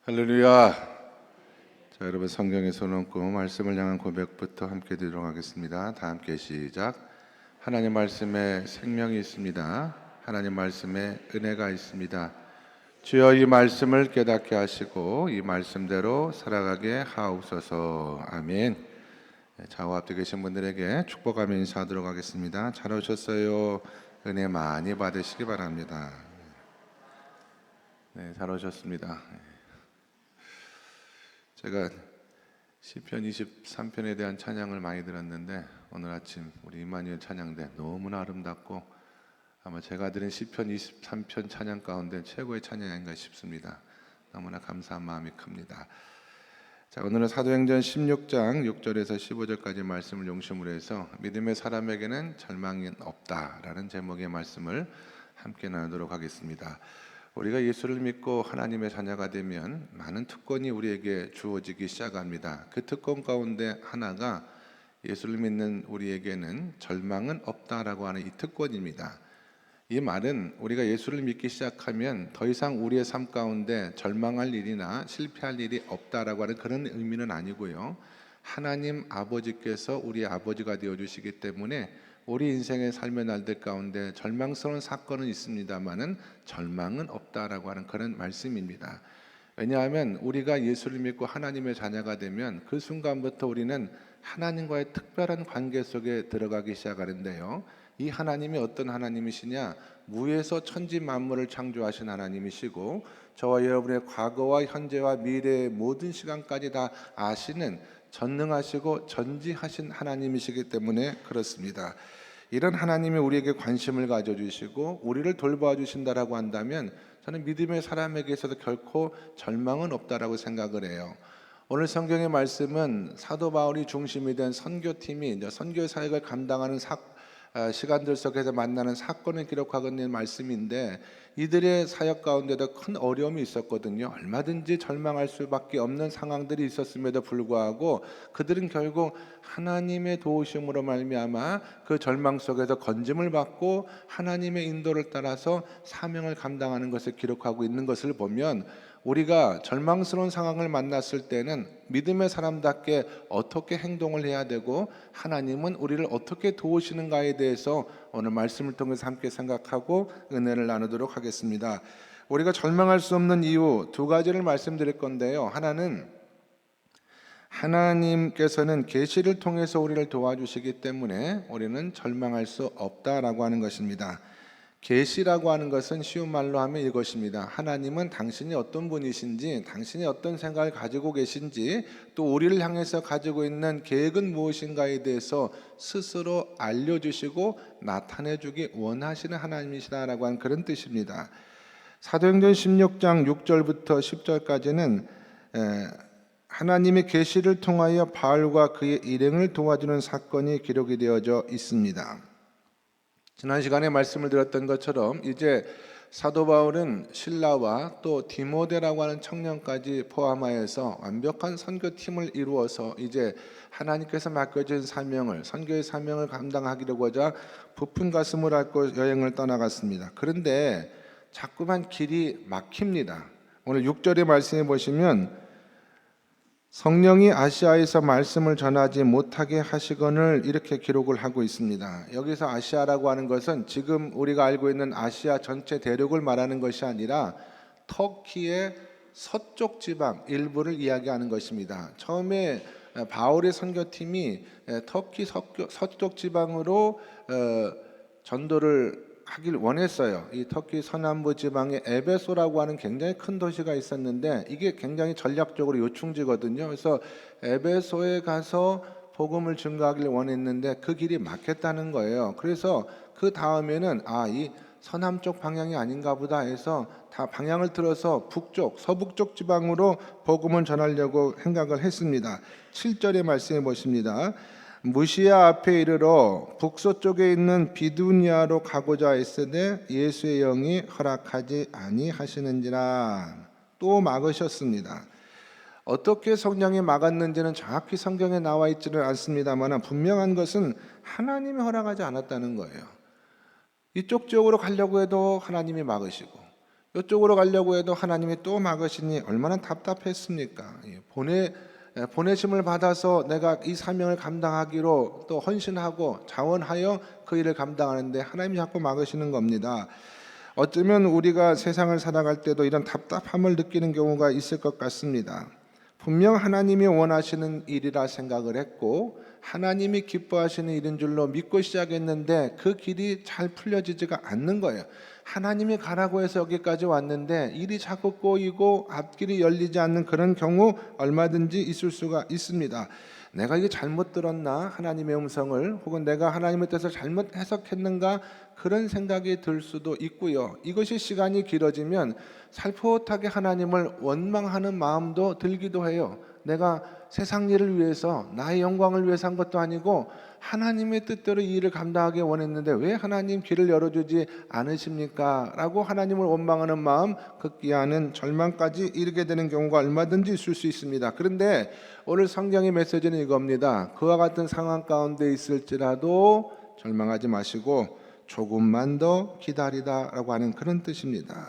할렐루야. 자, 여러분 성경의 손 얹고 말씀을 향한 고백부터 함께 드리도록 하겠습니다. 다 함께 시작. 하나님 말씀에 생명이 있습니다. 하나님 말씀에 은혜가 있습니다. 주여 이 말씀을 깨닫게 하시고 이 말씀대로 살아가게 하옵소서. 아멘. 좌우 앞에 계신 분들에게 축복하며 인사하도록 하겠습니다. 잘 오셨어요. 은혜 많이 받으시기 바랍니다. 네, 잘 오셨습니다. 제가 시편 23편에 대한 찬양을 많이 들었는데 오늘 아침 우리 임마누엘 찬양대 너무나 아름답고 아마 제가 들은 시편 23편 찬양 가운데 최고의 찬양이 아닌가 싶습니다. 너무나 감사한 마음이 큽니다. 자, 오늘은 사도행전 16장 6절에서 15절까지 말씀을 중심으로 해서 믿음의 사람에게는 절망이 없다라는 제목의 말씀을 함께 나누도록 하겠습니다. 우리가 예수를 믿고 하나님의 자녀가 되면 많은 특권이 우리에게 주어지기 시작합니다. 그 특권 가운데 하나가 예수를 믿는 우리에게는 절망은 없다라고 하는 이 특권입니다. 이 말은 우리가 예수를 믿기 시작하면 더 이상 우리의 삶 가운데 절망할 일이나 실패할 일이 없다라고 하는 그런 의미는 아니고요. 하나님 아버지께서 우리 아버지가 되어주시기 때문에 우리 인생의 삶의 날들 가운데 절망스러운 사건은 있습니다만은 절망은 없다라고 하는 그런 말씀입니다. 왜냐하면 우리가 예수를 믿고 하나님의 자녀가 되면 그 순간부터 우리는 하나님과의 특별한 관계 속에 들어가기 시작하는데요. 이 하나님이 어떤 하나님이시냐? 무에서 천지 만물을 창조하신 하나님이시고 저와 여러분의 과거와 현재와 미래의 모든 시간까지 다 아시는 전능하시고 전지하신 하나님이시기 때문에 그렇습니다. 이런 하나님이 우리에게 관심을 가져주시고 우리를 돌봐주신다라고 한다면 저는 믿음의 사람에게 있어서 결코 절망은 없다라고 생각을 해요. 오늘 성경의 말씀은 사도 바울이 중심이 된 선교팀이 선교 사역을 감당하는 시간들 속에서 만나는 사건을 기록하고 있는 말씀인데 이들의 사역 가운데도 큰 어려움이 있었거든요. 얼마든지 절망할 수밖에 없는 상황들이 있었음에도 불구하고 그들은 결국 하나님의 도우심으로 말미암아 그 절망 속에서 건짐을 받고 하나님의 인도를 따라서 사명을 감당하는 것을 기록하고 있는 것을 보면 우리가 절망스러운 상황을 만났을 때는 믿음의 사람답게 어떻게 행동을 해야 되고 하나님은 우리를 어떻게 도우시는가에 대해서 오늘 말씀을 통해서 함께 생각하고 은혜를 나누도록 하겠습니다. 우리가 절망할 수 없는 이유 두 가지를 말씀드릴 건데요. 하나는 하나님께서는 계시를 통해서 우리를 도와주시기 때문에 우리는 절망할 수 없다라고 하는 것입니다. 계시라고 하는 것은 쉬운 말로 하면 이것입니다. 하나님은 당신이 어떤 분이신지, 당신이 어떤 생각을 가지고 계신지, 또 우리를 향해서 가지고 있는 계획은 무엇인가에 대해서 스스로 알려주시고 나타내주기 원하시는 하나님이시다라고 하는 그런 뜻입니다. 사도행전 16장 6절부터 10절까지는 하나님의 계시를 통하여 바울과 그의 일행을 도와주는 사건이 기록이 되어져 있습니다. 지난 시간에 말씀을 드렸던 것처럼 이제 사도 바울은 신라와 또 디모데라고 하는 청년까지 포함하여서 완벽한 선교팀을 이루어서 이제 하나님께서 맡겨진 선교의 사명을 감당하기로고자 부푼 가슴을 앓고 여행을 떠나갔습니다. 그런데 자꾸만 길이 막힙니다. 오늘 6절의 말씀에 보시면 성령이 아시아에서 말씀을 전하지 못하게 하시거늘 이렇게 기록을 하고 있습니다. 여기서 아시아라고 하는 것은 지금 우리가 알고 있는 아시아 전체 대륙을 말하는 것이 아니라 터키의 서쪽 지방 일부를 이야기하는 것입니다. 처음에 바울의 선교팀이 터키 서쪽 지방으로 전도를 하길 원했어요. 이 터키 서남부 지방에 에베소라고 하는 굉장히 큰 도시가 있었는데 이게 굉장히 전략적으로 요충지거든요. 그래서 에베소에 가서 복음을 증거하길 원했는데 그 길이 막혔다는 거예요. 그래서 그 다음에는 이 서남쪽 방향이 아닌가 보다 해서 다 방향을 틀어서 서북쪽 지방으로 복음을 전하려고 생각을 했습니다. 7절의 말씀해 보십니다. 무시아 앞에 이르러 북서쪽에 있는 비두니아로 가고자 했으되 예수의 영이 허락하지 아니하시는지라. 또 막으셨습니다. 어떻게 성령이 막았는지는 정확히 성경에 나와 있지는 않습니다만 분명한 것은 하나님이 허락하지 않았다는 거예요. 이쪽 지역으로 가려고 해도 하나님이 막으시고 이쪽으로 가려고 해도 하나님이 또 막으시니 얼마나 답답했습니까? 보내심을 받아서 내가 이 사명을 감당하기로 또 헌신하고 자원하여 그 일을 감당하는데 하나님이 자꾸 막으시는 겁니다. 어쩌면 우리가 세상을 살아갈 때도 이런 답답함을 느끼는 경우가 있을 것 같습니다. 분명 하나님이 원하시는 일이라 생각을 했고 하나님이 기뻐하시는 일인 줄로 믿고 시작했는데 그 길이 잘 풀려지지가 않는 거예요. 하나님이 가라고 해서 여기까지 왔는데 일이 자꾸 꼬이고 앞길이 열리지 않는 그런 경우 얼마든지 있을 수가 있습니다. 내가 이게 잘못 들었나? 하나님의 음성을, 혹은 내가 하나님의 뜻을 잘못 해석했는가? 그런 생각이 들 수도 있고요. 이것이 시간이 길어지면 살포하게 하나님을 원망하는 마음도 들기도 해요. 내가 세상 일을 위해서, 나의 영광을 위해서 한 것도 아니고 하나님의 뜻대로 이 일을 감당하기 원했는데 왜 하나님 길을 열어주지 않으십니까? 라고 하나님을 원망하는 마음, 극기하는 절망까지 이르게 되는 경우가 얼마든지 있을 수 있습니다. 그런데 오늘 성경의 메시지는 이겁니다. 그와 같은 상황 가운데 있을지라도 절망하지 마시고 조금만 더 기다리다 라고 하는 그런 뜻입니다.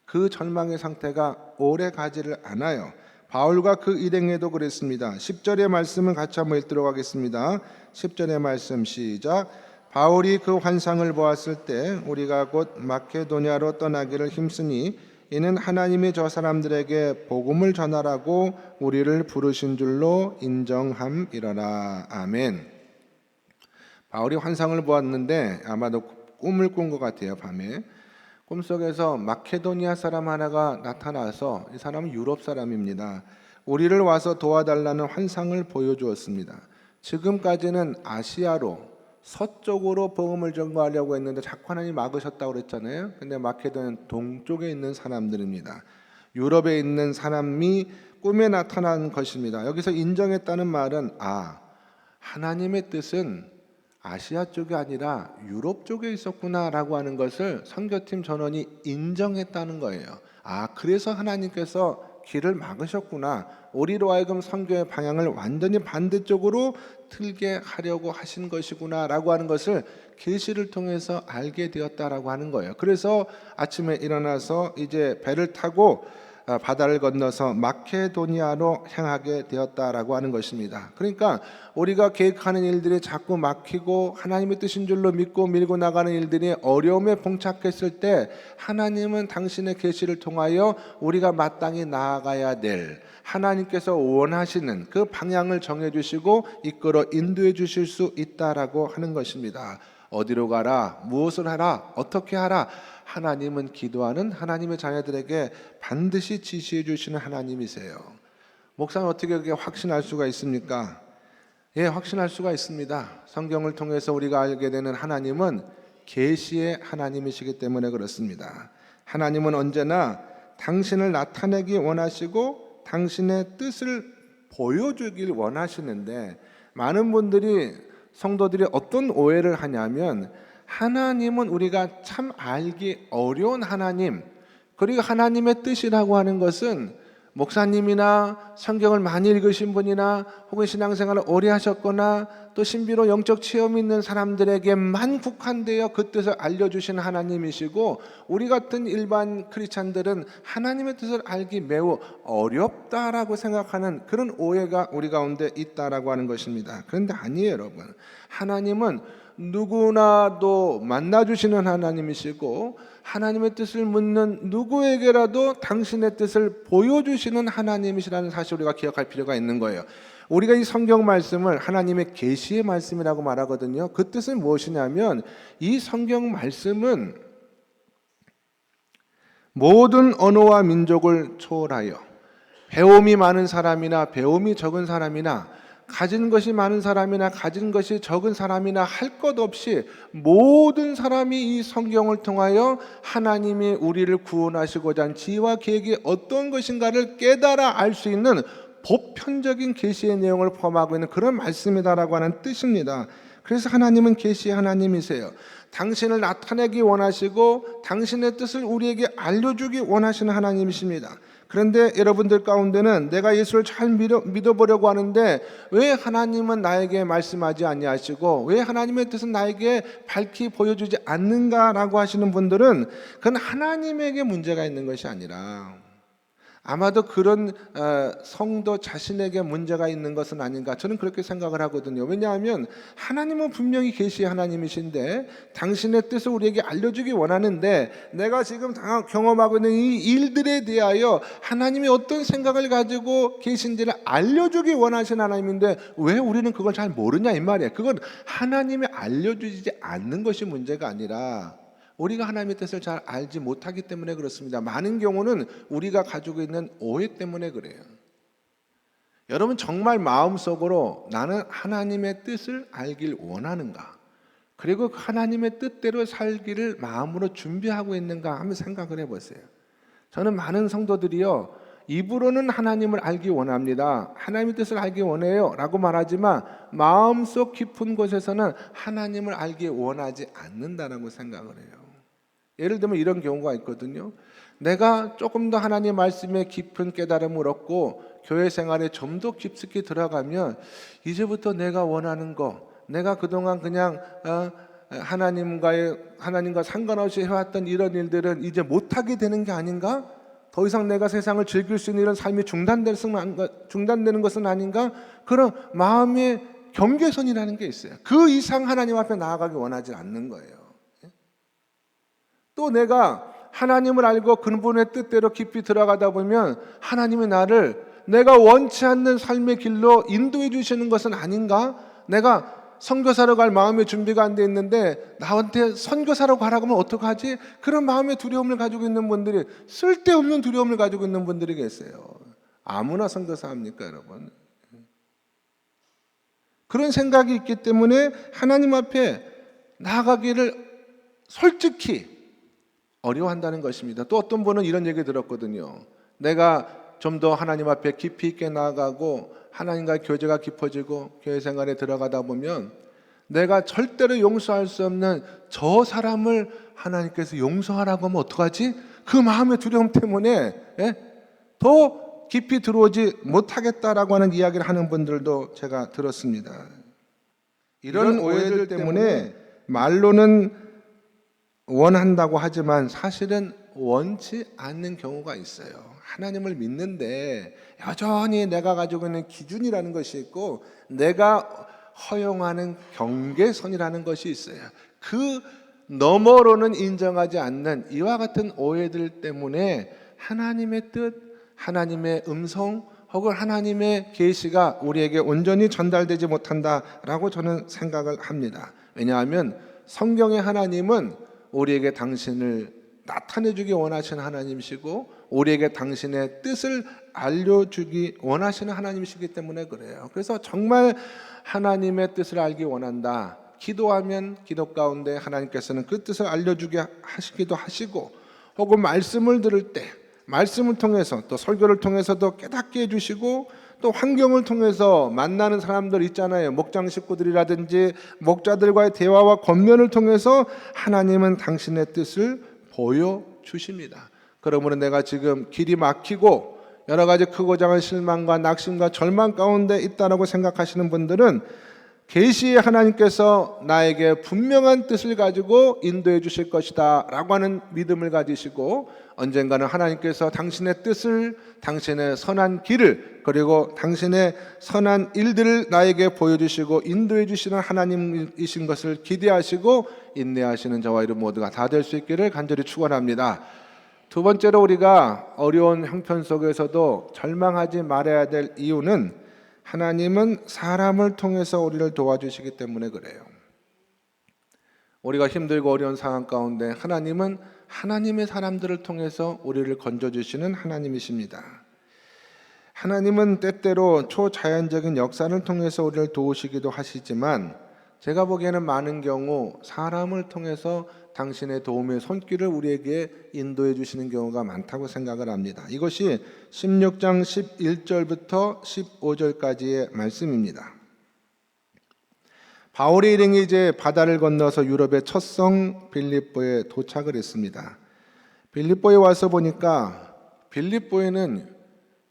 그 절망의 상태가 오래 가지를 않아요. 바울과 그 일행에도 그랬습니다. 10절의 말씀을 같이 한번 읽도록 하겠습니다. 10절의 말씀 시작. 바울이 그 환상을 보았을 때 우리가 곧 마케도냐로 떠나기를 힘쓰니 이는 하나님이 저 사람들에게 복음을 전하라고 우리를 부르신 줄로 인정함이러라. 아멘. 바울이 환상을 보았는데 아마도 꿈을 꾼 것 같아요. 밤에 꿈속에서 마케도니아 사람 하나가 나타나서, 이 사람은 유럽 사람입니다. 우리를 와서 도와달라는 환상을 보여주었습니다. 지금까지는 아시아로 서쪽으로 복음을 전거하려고 했는데 자꾸 하나님이 막으셨다고 그랬잖아요. 근데 마케도니아는 동쪽에 있는 사람들입니다. 유럽에 있는 사람이 꿈에 나타난 것입니다. 여기서 인정했다는 말은 하나님의 뜻은 아시아 쪽이 아니라 유럽 쪽에 있었구나라고 하는 것을 선교팀 전원이 인정했다는 거예요. 그래서 하나님께서 길을 막으셨구나. 우리로 하여금 선교의 방향을 완전히 반대쪽으로 틀게 하려고 하신 것이구나 라고 하는 것을 계시를 통해서 알게 되었다라고 하는 거예요. 그래서 아침에 일어나서 이제 배를 타고 바다를 건너서 마케도니아로 향하게 되었다라고 하는 것입니다. 그러니까 우리가 계획하는 일들이 자꾸 막히고 하나님의 뜻인 줄로 믿고 밀고 나가는 일들이 어려움에 봉착했을 때 하나님은 당신의 계시를 통하여 우리가 마땅히 나아가야 될, 하나님께서 원하시는 그 방향을 정해주시고 이끌어 인도해 주실 수 있다라고 하는 것입니다. 어디로 가라, 무엇을 하라, 어떻게 하라, 하나님은 기도하는 하나님의 자녀들에게 반드시 지시해 주시는 하나님이세요. 목사는 어떻게 그렇게 확신할 수가 있습니까? 확신할 수가 있습니다. 성경을 통해서 우리가 알게 되는 하나님은 계시의 하나님이시기 때문에 그렇습니다. 하나님은 언제나 당신을 나타내기 원하시고 당신의 뜻을 보여주길 원하시는데, 많은 분들이, 성도들이 어떤 오해를 하냐면 하나님은 우리가 참 알기 어려운 하나님, 그리고 하나님의 뜻이라고 하는 것은 목사님이나 성경을 많이 읽으신 분이나 혹은 신앙생활을 오래 하셨거나 또 신비로 영적 체험이 있는 사람들에게만 국한되어 그 뜻을 알려주시는 하나님이시고, 우리 같은 일반 크리스찬들은 하나님의 뜻을 알기 매우 어렵다라고 생각하는 그런 오해가 우리 가운데 있다라고 하는 것입니다. 그런데 아니에요, 여러분. 하나님은 누구나도 만나주시는 하나님이시고 하나님의 뜻을 묻는 누구에게라도 당신의 뜻을 보여주시는 하나님이시라는 사실을 우리가 기억할 필요가 있는 거예요. 우리가 이 성경 말씀을 하나님의 계시의 말씀이라고 말하거든요. 그 뜻은 무엇이냐면 이 성경 말씀은 모든 언어와 민족을 초월하여 배움이 많은 사람이나 배움이 적은 사람이나 가진 것이 많은 사람이나 가진 것이 적은 사람이나 할 것 없이 모든 사람이 이 성경을 통하여 하나님이 우리를 구원하시고자 한 지혜와 계획이 어떤 것인가를 깨달아 알 수 있는 보편적인 계시의 내용을 포함하고 있는 그런 말씀이다라고 하는 뜻입니다. 그래서 하나님은 계시의 하나님이세요. 당신을 나타내기 원하시고 당신의 뜻을 우리에게 알려주기 원하시는 하나님이십니다. 그런데 여러분들 가운데는 내가 예수를 잘 믿어보려고 하는데 왜 하나님은 나에게 말씀하지 아니하시고 왜 하나님의 뜻은 나에게 밝히 보여주지 않는가라고 하시는 분들은 그건 하나님에게 문제가 있는 것이 아니라 아마도 그런 성도 자신에게 문제가 있는 것은 아닌가, 저는 그렇게 생각을 하거든요. 왜냐하면 하나님은 분명히 계시의 하나님이신데 당신의 뜻을 우리에게 알려주기 원하는데 내가 지금 경험하고 있는 이 일들에 대하여 하나님이 어떤 생각을 가지고 계신지를 알려주기 원하시는 하나님인데 왜 우리는 그걸 잘 모르냐 이 말이에요. 그건 하나님이 알려주지 않는 것이 문제가 아니라 우리가 하나님의 뜻을 잘 알지 못하기 때문에 그렇습니다. 많은 경우는 우리가 가지고 있는 오해 때문에 그래요. 여러분 정말 마음속으로 나는 하나님의 뜻을 알길 원하는가? 그리고 하나님의 뜻대로 살기를 마음으로 준비하고 있는가 한번 생각을 해보세요. 저는 많은 성도들이요, 입으로는 하나님을 알기 원합니다. 하나님의 뜻을 알기 원해요 라고 말하지만 마음속 깊은 곳에서는 하나님을 알기 원하지 않는다라고 생각을 해요. 예를 들면 이런 경우가 있거든요. 내가 조금 더 하나님 말씀에 깊은 깨달음을 얻고 교회 생활에 좀 더 깊숙이 들어가면 이제부터 내가 원하는 거, 내가 그동안 그냥 하나님과 상관없이 해왔던 이런 일들은 이제 못하게 되는 게 아닌가? 더 이상 내가 세상을 즐길 수 있는 이런 삶이 중단되는 것은 아닌가? 그런 마음의 경계선이라는 게 있어요. 그 이상 하나님 앞에 나아가기 원하지 않는 거예요. 또 내가 하나님을 알고 그분의 뜻대로 깊이 들어가다 보면 하나님이 나를 내가 원치 않는 삶의 길로 인도해 주시는 것은 아닌가? 내가 선교사로 갈 마음의 준비가 안 돼 있는데 나한테 선교사로 가라고 하면 어떡하지? 그런 마음의 두려움을 가지고 있는 분들이, 쓸데없는 두려움을 가지고 있는 분들이 계세요. 아무나 선교사 합니까 여러분? 그런 생각이 있기 때문에 하나님 앞에 나아가기를 솔직히 어려워한다는 것입니다. 또 어떤 분은 이런 얘기 들었거든요. 내가 좀 더 하나님 앞에 깊이 있게 나아가고 하나님과의 교제가 깊어지고 교회 생활에 들어가다 보면 내가 절대로 용서할 수 없는 저 사람을 하나님께서 용서하라고 하면 어떡하지? 그 마음의 두려움 때문에 더 깊이 들어오지 못하겠다라고 하는 이야기를 하는 분들도 제가 들었습니다. 이런 오해들 때문에 말로는 원한다고 하지만 사실은 원치 않는 경우가 있어요. 하나님을 믿는데 여전히 내가 가지고 있는 기준이라는 것이 있고 내가 허용하는 경계선이라는 것이 있어요. 그 너머로는 인정하지 않는 이와 같은 오해들 때문에 하나님의 뜻, 하나님의 음성 혹은 하나님의 계시가 우리에게 온전히 전달되지 못한다라고 저는 생각을 합니다. 왜냐하면 성경의 하나님은 우리에게 당신을 나타내주기 원하시는 하나님이시고 우리에게 당신의 뜻을 알려주기 원하시는 하나님이시기 때문에 그래요. 그래서 정말 하나님의 뜻을 알기 원한다. 기도하면 기도 가운데 하나님께서는 그 뜻을 알려주게 하시기도 하시고 혹은 말씀을 들을 때 말씀을 통해서 또 설교를 통해서도 깨닫게 해주시고 또 환경을 통해서 만나는 사람들 있잖아요. 목장 식구들이라든지 목자들과의 대화와 권면을 통해서 하나님은 당신의 뜻을 보여주십니다. 그러므로 내가 지금 길이 막히고 여러 가지 크고 작은 실망과 낙심과 절망 가운데 있다라고 생각하시는 분들은 계시의 하나님께서 나에게 분명한 뜻을 가지고 인도해 주실 것이다 라고 하는 믿음을 가지시고 언젠가는 하나님께서 당신의 뜻을, 당신의 선한 길을 그리고 당신의 선한 일들을 나에게 보여주시고 인도해 주시는 하나님이신 것을 기대하시고 인내하시는 저와 여러분 모두가 다 될 수 있기를 간절히 축원합니다. 두 번째로 우리가 어려운 형편 속에서도 절망하지 말아야 될 이유는 하나님은 사람을 통해서 우리를 도와주시기 때문에 그래요. 우리가 힘들고 어려운 상황 가운데 하나님은 하나님의 사람들을 통해서 우리를 건져주시는 하나님이십니다. 하나님은 때때로 초자연적인 역사를 통해서 우리를 도우시기도 하시지만 제가 보기에는 많은 경우 사람을 통해서 당신의 도움의 손길을 우리에게 인도해 주시는 경우가 많다고 생각을 합니다. 이것이 16장 11절부터 15절까지의 말씀입니다. 바울의 일행이 이제 바다를 건너서 유럽의 첫 성 빌립보에 도착을 했습니다. 빌립보에 와서 보니까 빌립보에는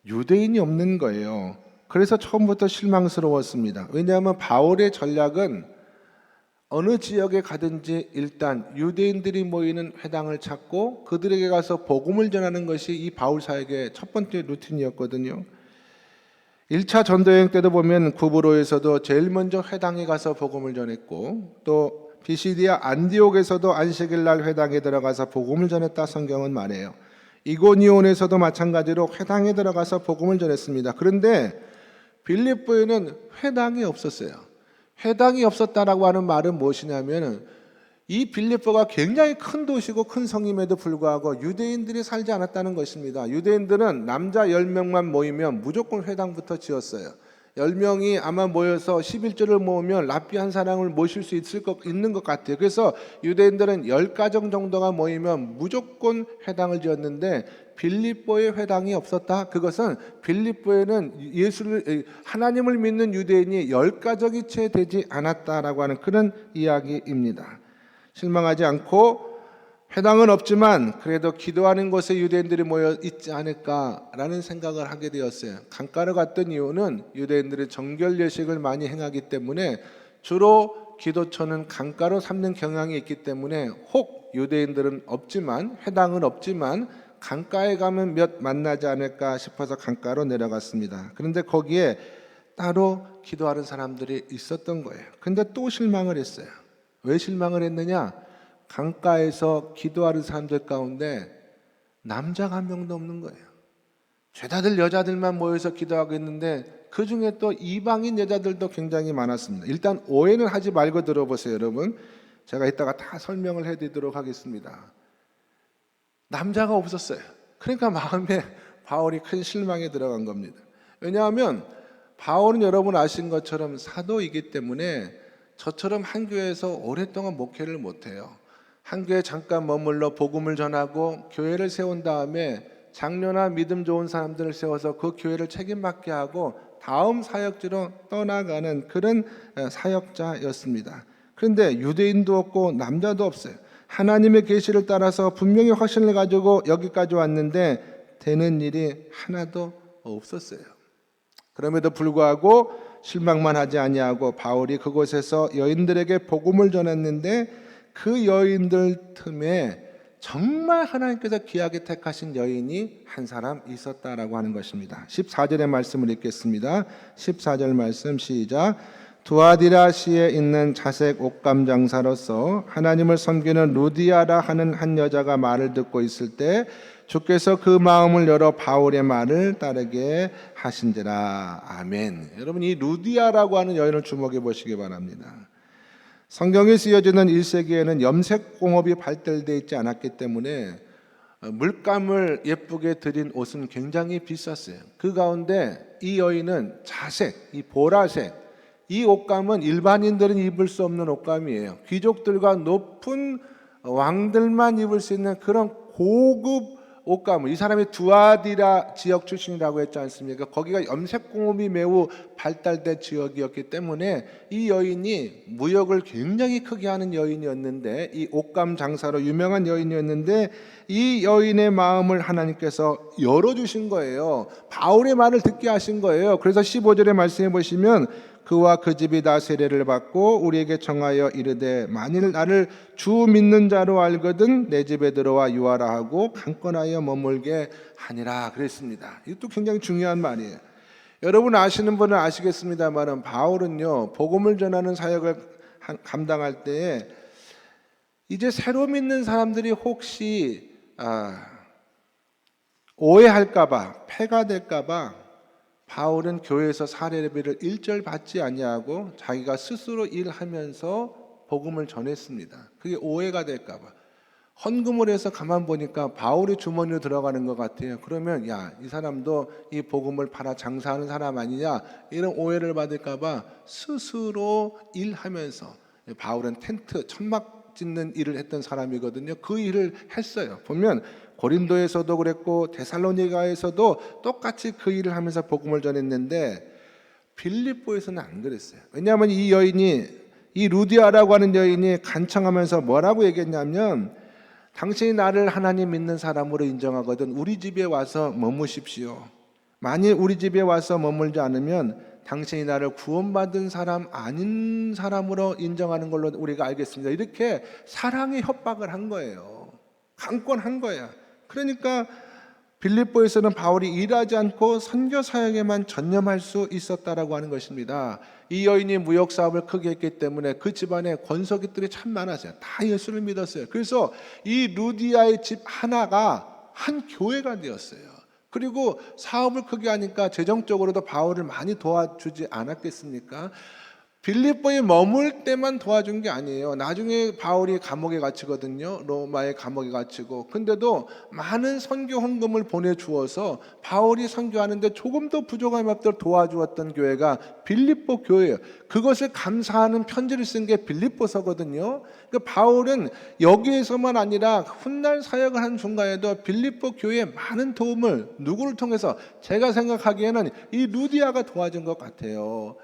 유대인이 없는 거예요. 그래서 처음부터 실망스러웠습니다. 왜냐하면 바울의 전략은 어느 지역에 가든지 일단 유대인들이 모이는 회당을 찾고 그들에게 가서 복음을 전하는 것이 이 바울 사역의 첫 번째 루틴이었거든요. 1차 전도여행 때도 보면 구브로에서도 제일 먼저 회당에 가서 복음을 전했고, 또 비시디아 안디옥에서도 안식일 날 회당에 들어가서 복음을 전했다 성경은 말해요. 이고니온에서도 마찬가지로 회당에 들어가서 복음을 전했습니다. 그런데 빌립보에는 회당이 없었어요. 회당이 없었다라고 하는 말은 무엇이냐면, 이 빌립보가 굉장히 큰 도시고 큰 성임에도 불구하고 유대인들이 살지 않았다는 것입니다. 유대인들은 남자 10명만 모이면 무조건 회당부터 지었어요. 10명이 아마 모여서 11조를 모으면 랍비 한 사람을 모실 수 있는 것 같아요. 그래서 유대인들은 10가정 정도가 모이면 무조건 회당을 지었는데 빌립보에 회당이 없었다. 그것은 빌립보에는 하나님을 믿는 유대인이 10가족이 채 되지 않았다라고 하는 그런 이야기입니다. 실망하지 않고 회당은 없지만 그래도 기도하는 곳에 유대인들이 모여 있지 않을까라는 생각을 하게 되었어요. 강가로 갔던 이유는 유대인들이 정결 예식을 많이 행하기 때문에 주로 기도처는 강가로 삼는 경향이 있기 때문에 혹 유대인들은 없지만 회당은 없지만 강가에 가면 몇 만나지 않을까 싶어서 강가로 내려갔습니다. 그런데 거기에 따로 기도하는 사람들이 있었던 거예요. 근데 또 실망을 했어요. 왜 실망을 했느냐? 강가에서 기도하는 사람들 가운데 남자가 한 명도 없는 거예요. 죄다들 여자들만 모여서 기도하고 있는데 그 중에 또 이방인 여자들도 굉장히 많았습니다. 일단 오해는 하지 말고 들어보세요, 여러분. 제가 이따가 다 설명을 해드리도록 하겠습니다. 남자가 없었어요. 그러니까 마음에 바울이 큰 실망에 들어간 겁니다. 왜냐하면 바울은 여러분 아신 것처럼 사도이기 때문에 저처럼 한 교회에서 오랫동안 목회를 못해요. 한 교회 잠깐 머물러 복음을 전하고 교회를 세운 다음에 장로나 믿음 좋은 사람들을 세워서 그 교회를 책임받게 하고 다음 사역지로 떠나가는 그런 사역자였습니다. 그런데 유대인도 없고 남자도 없어요. 하나님의 계시를 따라서 분명히 확신을 가지고 여기까지 왔는데 되는 일이 하나도 없었어요. 그럼에도 불구하고 실망만 하지 아니하고 바울이 그곳에서 여인들에게 복음을 전했는데 그 여인들 틈에 정말 하나님께서 귀하게 택하신 여인이 한 사람 있었다라고 하는 것입니다. 14절의 말씀을 읽겠습니다. 14절 말씀 시작. 두아디라시에 있는 자색 옷감 장사로서 하나님을 섬기는 루디아라 하는 한 여자가 말을 듣고 있을 때 주께서 그 마음을 열어 바울의 말을 따르게 하신지라. 아멘. 여러분, 이 루디아라고 하는 여인을 주목해 보시기 바랍니다. 성경에 쓰여지는 1세기에는 염색공업이 발달되어 있지 않았기 때문에 물감을 예쁘게 들인 옷은 굉장히 비쌌어요. 그 가운데 이 여인은 자색, 이 보라색, 이 옷감은 일반인들은 입을 수 없는 옷감이에요. 귀족들과 높은 왕들만 입을 수 있는 그런 고급 옷감을, 이 사람이 두아디라 지역 출신이라고 했지 않습니까? 거기가 염색공업이 매우 발달된 지역이었기 때문에 이 여인이 무역을 굉장히 크게 하는 여인이었는데, 이 옷감 장사로 유명한 여인이었는데 이 여인의 마음을 하나님께서 열어주신 거예요. 바울의 말을 듣게 하신 거예요. 그래서 15절의 말씀해 보시면 그와 그 집이 다 세례를 받고 우리에게 청하여 이르되 만일 나를 주 믿는 자로 알거든 내 집에 들어와 유하라 하고 강권하여 머물게 하니라 그랬습니다. 이것도 굉장히 중요한 말이에요. 여러분 아시는 분은 아시겠습니다만 바울은요, 복음을 전하는 사역을 감당할 때에 이제 새로 믿는 사람들이 혹시 오해할까봐, 폐가 될까봐 바울은 교회에서 사례비를 일절 받지 아니하고 자기가 스스로 일하면서 복음을 전했습니다. 그게 오해가 될까봐. 헌금을 해서 가만 보니까 바울의 주머니로 들어가는 것 같아요. 그러면 야, 이 사람도 이 복음을 팔아 장사하는 사람 아니냐, 이런 오해를 받을까봐 스스로 일하면서, 바울은 텐트, 천막 짓는 일을 했던 사람이거든요. 그 일을 했어요. 보면 고린도에서도 그랬고 데살로니가에서도 똑같이 그 일을 하면서 복음을 전했는데 빌립보에서는 안 그랬어요. 왜냐하면 이 여인이, 이 루디아라고 하는 여인이 간청하면서 뭐라고 얘기했냐면 당신이 나를 하나님 믿는 사람으로 인정하거든 우리 집에 와서 머무십시오. 만일 우리 집에 와서 머물지 않으면 당신이 나를 구원받은 사람 아닌 사람으로 인정하는 걸로 우리가 알겠습니다. 이렇게 사랑의 협박을 한 거예요. 강권한 거야. 그러니까 빌립보에서는 바울이 일하지 않고 선교 사역에만 전념할 수 있었다라고 하는 것입니다. 이 여인이 무역 사업을 크게 했기 때문에 그 집안에 권속이들이 참 많았어요. 다 예수를 믿었어요. 그래서 이 루디아의 집 하나가 한 교회가 되었어요. 그리고 사업을 크게 하니까 재정적으로도 바울을 많이 도와주지 않았겠습니까? 빌립보에 머물 때만 도와준 게 아니에요. 나중에 바울이 감옥에 갇히거든요. 로마의 감옥에 갇히고. 근데도 많은 선교 헌금을 보내주어서 바울이 선교하는데 조금 더 부족함이 없도록 도와주었던 교회가 빌립보 교회예요. 그것을 감사하는 편지를 쓴 게 빌립보서거든요. 그러니까 바울은 여기에서만 아니라 훗날 사역을 하는 중간에도 빌립보 교회에 많은 도움을 누구를 통해서 제가 생각하기에는 이 루디아가 도와준 것 같아요.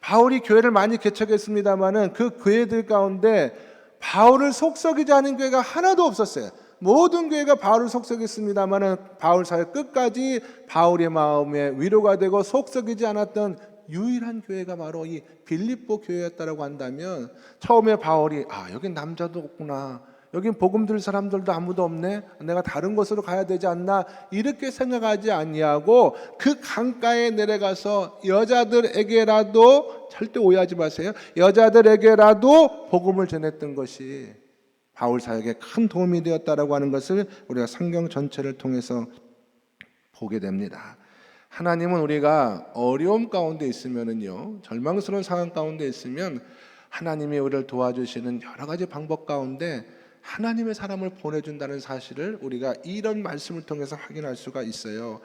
바울이 교회를 많이 개척했습니다마는 그 교회들 가운데 바울을 속썩이지 않은 교회가 하나도 없었어요. 모든 교회가 바울을 속썩였습니다마는 바울 사역 끝까지 바울의 마음에 위로가 되고 속썩이지 않았던 유일한 교회가 바로 이 빌립보 교회였다라고 한다면 처음에 바울이 여긴 남자도 없구나. 여긴 복음 들을 사람들도 아무도 없네. 내가 다른 곳으로 가야 되지 않나 이렇게 생각하지 아니하고 그 강가에 내려가서 여자들에게라도 절대 오해하지 마세요. 여자들에게라도 복음을 전했던 것이 바울 사역에 큰 도움이 되었다라고 하는 것을 우리가 성경 전체를 통해서 보게 됩니다. 하나님은 우리가 어려움 가운데 있으면은요, 절망스러운 상황 가운데 있으면 하나님이 우리를 도와주시는 여러 가지 방법 가운데 하나님의 사람을 보내준다는 사실을 우리가 이런 말씀을 통해서 확인할 수가 있어요.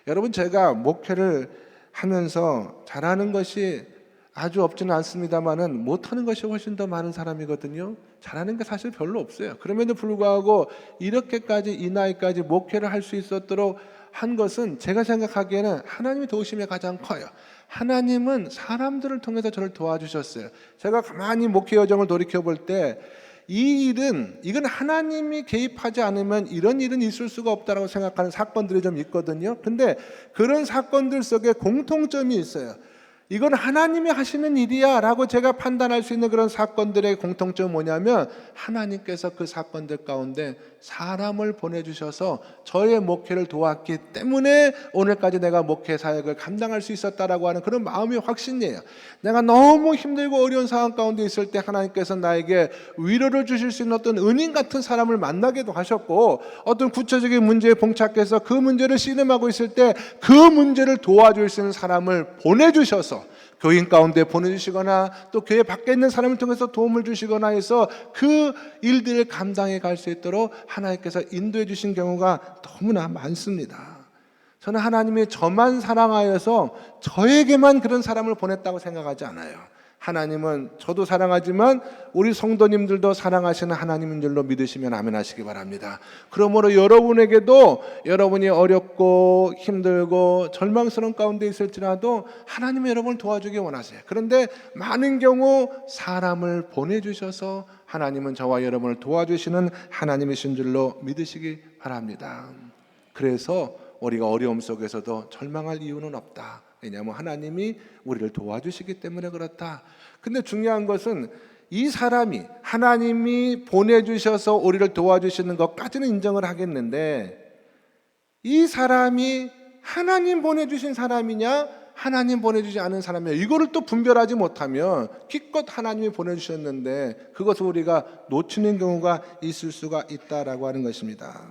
여러분, 제가 목회를 하면서 잘하는 것이 아주 없지는 않습니다만은 못하는 것이 훨씬 더 많은 사람이거든요. 잘하는 게 사실 별로 없어요. 그럼에도 불구하고 이렇게까지 이 나이까지 목회를 할 수 있었도록 한 것은 제가 생각하기에는 하나님의 도우심이 가장 커요. 하나님은 사람들을 통해서 저를 도와주셨어요. 제가 가만히 목회 여정을 돌이켜 볼 때 이건 하나님이 개입하지 않으면 이런 일은 있을 수가 없다라고 생각하는 사건들이 좀 있거든요. 근데 그런 사건들 속에 공통점이 있어요. 이건 하나님이 하시는 일이야 라고 제가 판단할 수 있는 그런 사건들의 공통점은 뭐냐면 하나님께서 그 사건들 가운데 사람을 보내주셔서 저의 목회를 도왔기 때문에 오늘까지 내가 목회 사역을 감당할 수 있었다라고 하는 그런 마음의 확신이에요. 내가 너무 힘들고 어려운 상황 가운데 있을 때 하나님께서 나에게 위로를 주실 수 있는 어떤 은인 같은 사람을 만나기도 하셨고, 어떤 구체적인 문제에 봉착해서 그 문제를 씨름하고 있을 때 그 문제를 도와줄 수 있는 사람을 보내주셔서 교인 가운데 보내주시거나 또 교회 밖에 있는 사람을 통해서 도움을 주시거나 해서 그 일들을 감당해 갈 수 있도록 하나님께서 인도해 주신 경우가 너무나 많습니다. 저는 하나님이 저만 사랑하여서 저에게만 그런 사람을 보냈다고 생각하지 않아요. 하나님은 저도 사랑하지만 우리 성도님들도 사랑하시는 하나님인 줄로 믿으시면 아멘 하시기 바랍니다. 그러므로 여러분에게도 여러분이 어렵고 힘들고 절망스러운 가운데 있을지라도 하나님이 여러분을 도와주기 원하세요. 그런데 많은 경우 사람을 보내주셔서 하나님은 저와 여러분을 도와주시는 하나님이신 줄로 믿으시기 바랍니다. 그래서 우리가 어려움 속에서도 절망할 이유는 없다. 왜냐하면 하나님이 우리를 도와주시기 때문에 그렇다. 근데 중요한 것은 이 사람이 하나님이 보내주셔서 우리를 도와주시는 것까지는 인정을 하겠는데, 이 사람이 하나님 보내주신 사람이냐 하나님 보내주지 않은 사람이냐, 이거를 또 분별하지 못하면 기껏 하나님이 보내주셨는데 그것을 우리가 놓치는 경우가 있을 수가 있다라고 하는 것입니다.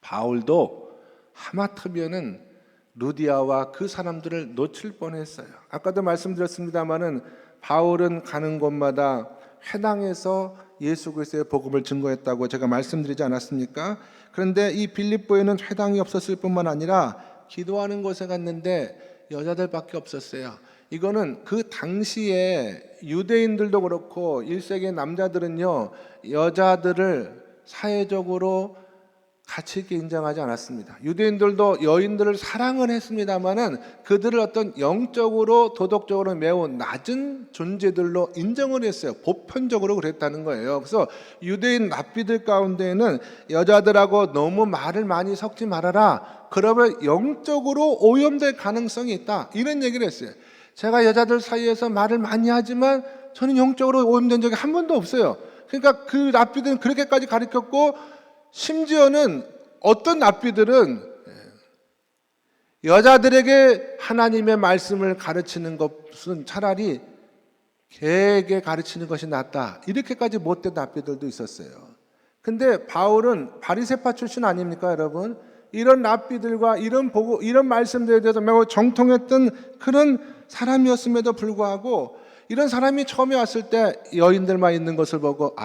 바울도 하마터면은 루디아와 그 사람들을 놓칠 뻔했어요. 아까도 말씀드렸습니다마는 바울은 가는 곳마다 회당에서 예수 그리스도의 복음을 증거했다고 제가 말씀드리지 않았습니까? 그런데 이 빌립보에는 회당이 없었을 뿐만 아니라 기도하는 곳에 갔는데 여자들밖에 없었어요. 이거는 그 당시에 유대인들도 그렇고 1세기 남자들은요, 여자들을 사회적으로 가치 있게 인정하지 않았습니다. 유대인들도 여인들을 사랑을 했습니다마는 그들을 어떤 영적으로 도덕적으로 매우 낮은 존재들로 인정을 했어요. 보편적으로 그랬다는 거예요. 그래서 유대인 랍비들 가운데에는 여자들하고 너무 말을 많이 섞지 말아라. 그러면 영적으로 오염될 가능성이 있다. 이런 얘기를 했어요. 제가 여자들 사이에서 말을 많이 하지만 저는 영적으로 오염된 적이 한 번도 없어요. 그러니까 그 랍비들은 그렇게까지 가르쳤고, 심지어는 어떤 랍비들은 여자들에게 하나님의 말씀을 가르치는 것은 차라리 개에게 가르치는 것이 낫다, 이렇게까지 못된 랍비들도 있었어요. 근데 바울은 바리새파 출신 아닙니까, 여러분? 이런 랍비들과 이런 말씀들에 대해서 매우 정통했던 그런 사람이었음에도 불구하고, 이런 사람이 처음에 왔을 때 여인들만 있는 것을 보고,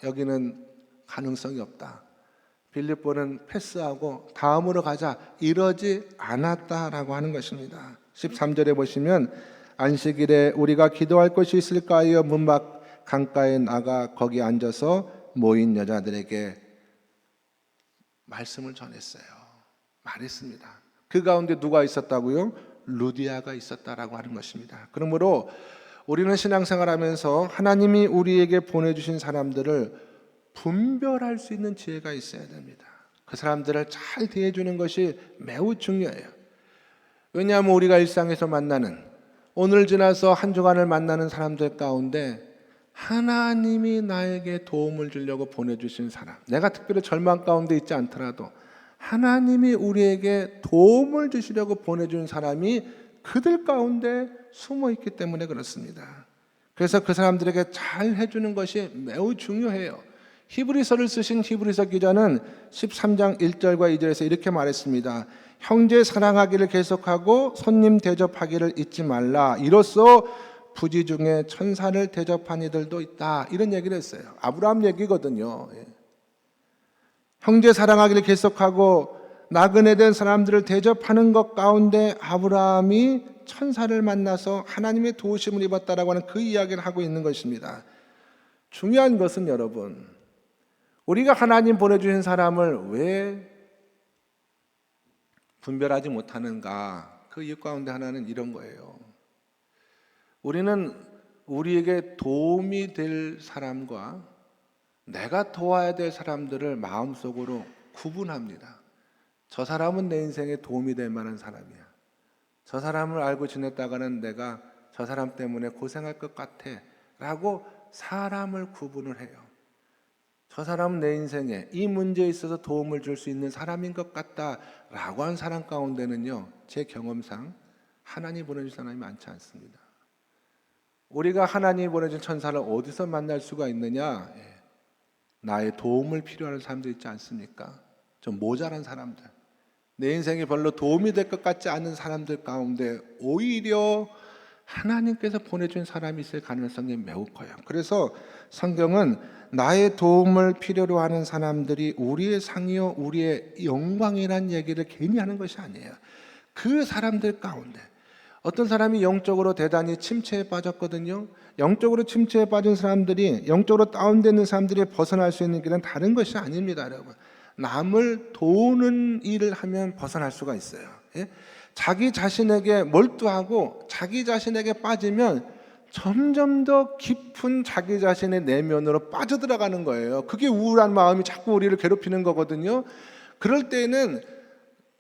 여기는 가능성이 없다, 빌립보는 패스하고 다음으로 가자, 이러지 않았다라고 하는 것입니다. 13절에 보시면, 안식일에 우리가 기도할 곳이 있을까 하여 문밖 강가에 나가 거기 앉아서 모인 여자들에게 말씀을 전했어요. 말했습니다. 그 가운데 누가 있었다고요? 루디아가 있었다라고 하는 것입니다. 그러므로 우리는 신앙생활하면서 하나님이 우리에게 보내주신 사람들을 분별할 수 있는 지혜가 있어야 됩니다. 그 사람들을 잘 대해주는 것이 매우 중요해요. 왜냐하면 우리가 일상에서 만나는, 오늘 지나서 한 주간을 만나는 사람들 가운데 하나님이 나에게 도움을 주려고 보내주신 사람, 내가 특별히 절망 가운데 있지 않더라도 하나님이 우리에게 도움을 주시려고 보내준 사람이 그들 가운데 숨어 있기 때문에 그렇습니다. 그래서 그 사람들에게 잘 해주는 것이 매우 중요해요. 히브리서를 쓰신 히브리서 기자는 13장 1절과 2절에서 이렇게 말했습니다. 형제 사랑하기를 계속하고 손님 대접하기를 잊지 말라. 이로써 부지 중에 천사를 대접한 이들도 있다. 이런 얘기를 했어요. 아브라함 얘기거든요. 형제 사랑하기를 계속하고 나그네 된 사람들을 대접하는 것 가운데 아브라함이 천사를 만나서 하나님의 도우심을 입었다라고 하는 그 이야기를 하고 있는 것입니다. 중요한 것은 여러분, 우리가 하나님 보내주신 사람을 왜 분별하지 못하는가? 그 이유 가운데 하나는 이런 거예요. 우리는 우리에게 도움이 될 사람과 내가 도와야 될 사람들을 마음속으로 구분합니다. 저 사람은 내 인생에 도움이 될 만한 사람이야. 저 사람을 알고 지냈다가는 내가 저 사람 때문에 고생할 것 같아 라고 사람을 구분을 해요. 저 사람은 내 인생에 이 문제에 있어서 도움을 줄 수 있는 사람인 것 같다라고 한 사람 가운데는요, 제 경험상 하나님 보내준 사람이 많지 않습니다. 우리가 하나님 보내준 천사를 어디서 만날 수가 있느냐? 나의 도움을 필요한 사람들 있지 않습니까? 좀 모자란 사람들, 내 인생에 별로 도움이 될 것 같지 않은 사람들 가운데 오히려 하나님께서 보내준 사람이 있을 가능성이 매우 커요. 그래서 성경은 나의 도움을 필요로 하는 사람들이 우리의 상이요 우리의 영광이라는 얘기를 괜히 하는 것이 아니에요. 그 사람들 가운데 어떤 사람이 영적으로 대단히 침체에 빠졌거든요. 영적으로 침체에 빠진 사람들이, 영적으로 다운되는 사람들이 벗어날 수 있는 길은 다른 것이 아닙니다, 여러분. 남을 도우는 일을 하면 벗어날 수가 있어요. 자기 자신에게 몰두하고 자기 자신에게 빠지면 점점 더 깊은 자기 자신의 내면으로 빠져들어가는 거예요. 그게 우울한 마음이 자꾸 우리를 괴롭히는 거거든요. 그럴 때는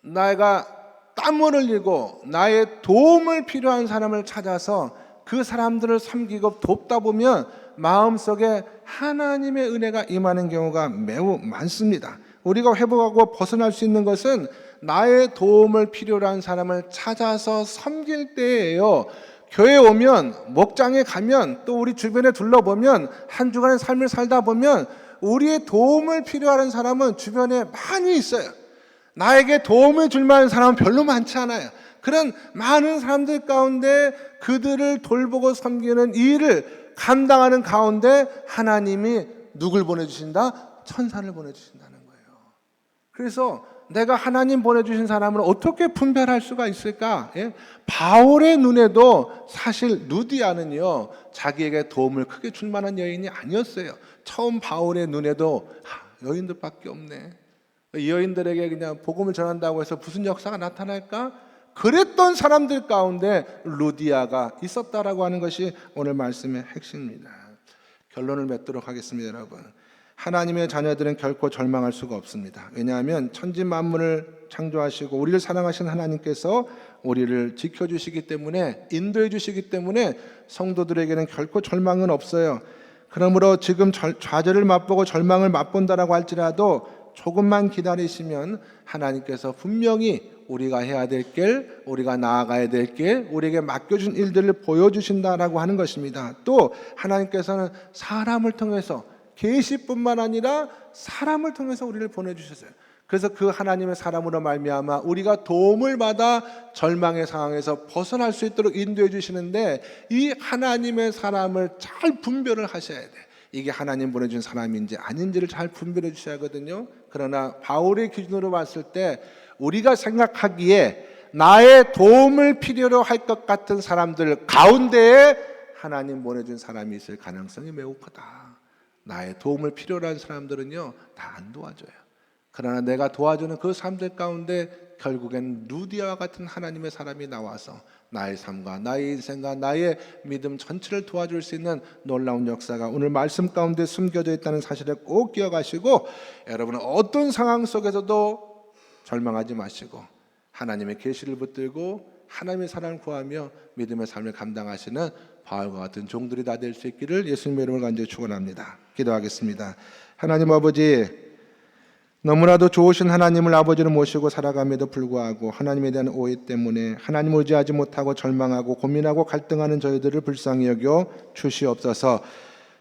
내가 땀을 흘리고 나의 도움을 필요한 사람을 찾아서 그 사람들을 섬기고 돕다 보면 마음속에 하나님의 은혜가 임하는 경우가 매우 많습니다. 우리가 회복하고 벗어날 수 있는 것은 나의 도움을 필요로 한 사람을 찾아서 섬길 때예요. 교회에 오면, 목장에 가면, 또 우리 주변에 둘러보면, 한 주간의 삶을 살다 보면 우리의 도움을 필요한 사람은 주변에 많이 있어요. 나에게 도움을 줄 만한 사람은 별로 많지 않아요. 그런 많은 사람들 가운데 그들을 돌보고 섬기는 일을 감당하는 가운데 하나님이 누굴 보내주신다? 천사를 보내주신다는 거예요. 그래서 내가 하나님 보내주신 사람을 어떻게 분별할 수가 있을까? 바울의 눈에도 사실 루디아는요, 자기에게 도움을 크게 줄 만한 여인이 아니었어요. 처음 바울의 눈에도 여인들밖에 없네, 이 여인들에게 그냥 복음을 전한다고 해서 무슨 역사가 나타날까? 그랬던 사람들 가운데 루디아가 있었다라고 하는 것이 오늘 말씀의 핵심입니다. 결론을 맺도록 하겠습니다, 여러분. 하나님의 자녀들은 결코 절망할 수가 없습니다. 왜냐하면 천지 만물을 창조하시고 우리를 사랑하신 하나님께서 우리를 지켜주시기 때문에, 인도해 주시기 때문에 성도들에게는 결코 절망은 없어요. 그러므로 지금 좌절을 맛보고 절망을 맛본다라고 할지라도 조금만 기다리시면 하나님께서 분명히 우리가 해야 될 길, 우리가 나아가야 될 길, 우리에게 맡겨준 일들을 보여주신다라고 하는 것입니다. 또 하나님께서는 사람을 통해서, 계시뿐만 아니라 사람을 통해서 우리를 보내주셨어요. 그래서 그 하나님의 사람으로 말미암아 우리가 도움을 받아 절망의 상황에서 벗어날 수 있도록 인도해 주시는데, 이 하나님의 사람을 잘 분별을 하셔야 돼. 이게 하나님 보내준 사람인지 아닌지를 잘 분별해 주셔야 하거든요. 그러나 바울의 기준으로 봤을 때 우리가 생각하기에 나의 도움을 필요로 할 것 같은 사람들 가운데에 하나님 보내준 사람이 있을 가능성이 매우 크다. 나의 도움을 필요로 한 사람들은요, 다 안 도와줘요. 그러나 내가 도와주는 그 사람들 가운데 결국엔 루디아와 같은 하나님의 사람이 나와서 나의 삶과 나의 인생과 나의 믿음 전체를 도와줄 수 있는 놀라운 역사가 오늘 말씀 가운데 숨겨져 있다는 사실을 꼭 기억하시고, 여러분은 어떤 상황 속에서도 절망하지 마시고 하나님의 계시를 붙들고 하나님의 사랑을 구하며 믿음의 삶을 감당하시는 바울과 같은 종들이 다 될 수 있기를 예수님의 이름으로 간절히 축원합니다. 기도하겠습니다. 하나님 아버지, 너무나도 좋으신 하나님을 아버지로 모시고 살아감에도 불구하고 하나님에 대한 오해 때문에 하나님을 의지하지 못하고 절망하고 고민하고 갈등하는 저희들을 불쌍히 여겨 주시옵소서.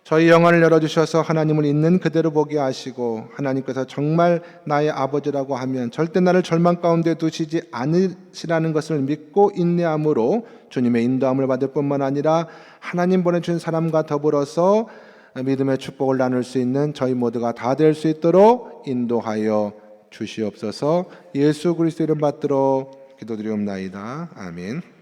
저희 영안을 열어주셔서 하나님을 있는 그대로 보게 하시고, 하나님께서 정말 나의 아버지라고 하면 절대 나를 절망 가운데 두시지 않으시라는 것을 믿고 인내함으로 주님의 인도함을 받을 뿐만 아니라 하나님 보내주신 사람과 더불어서 믿음의 축복을 나눌 수 있는 저희 모두가 다 될 수 있도록 인도하여 주시옵소서. 예수 그리스도 이름 받들어 기도드리옵나이다. 아멘.